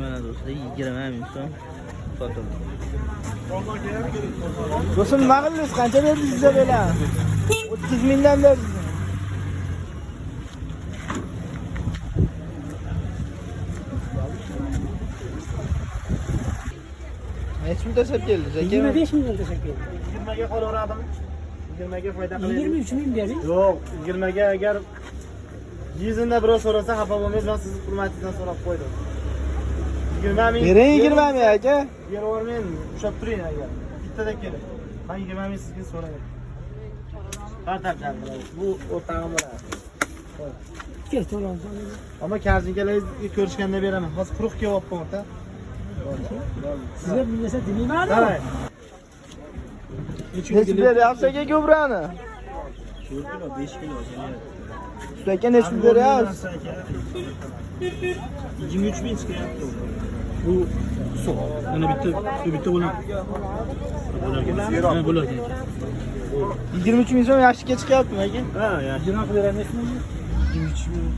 Mana do'stlar 20 ming so'm sotildi. Do'stim nima qildingiz? Qancha berdingiz bizga bilan? 30 mingdan berdingiz. Necha ming tashlab keldingiz aka? 25 milyon tashlab keldi. 20 ga qolaverdim. 20 ga foyda qilaylik. 23 ming bering. Yo'q, 20 ga agar yizinda birov so'rasa xafa bo'lmaysiz, men sizni hurmatingizdan so'rab qo'ydim. 20 ming. Bering 20 ming aka. Beravermen, ushlab turing agar. Bittada keling. Men 20 ming sizga so'rayman. Qartab bu o'rtag'im bo'ladi. Kel, to'lon. Ammo karzinkalarni ko'rishganda beraman. Hozir quruq kelyapman o'rta. Sizlar bilmasa demayman. Davay. Necha beryapsiz aka ko'brani? 4 kilo, 5 kilo. Usta aka necha beryapsiz? 23 ming chiqyapti. Bu so'q. Mana bitta bo'ladi. Mana bo'ladi. 23 ming so'm yaxshiga chiqyaptimi aka? Ha, yaxshi. 20 qilib beramiz-mi? 23 ming.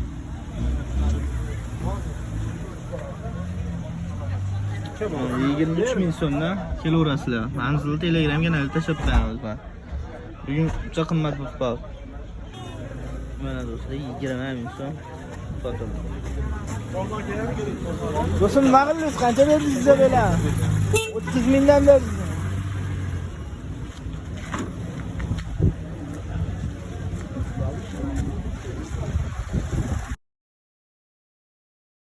Mana 23 ming so'mdan kelaverasizlar. Manzilni Telegramga nali tashlab qo'yamiz mana. Bugun juda qimmat bo'lib qoldi. Mana do'stlar 20 ming so'm sotildi. Do'stim nima qildingiz? Qancha berdingiz bizga bilan? 30 mingdan berdingiz.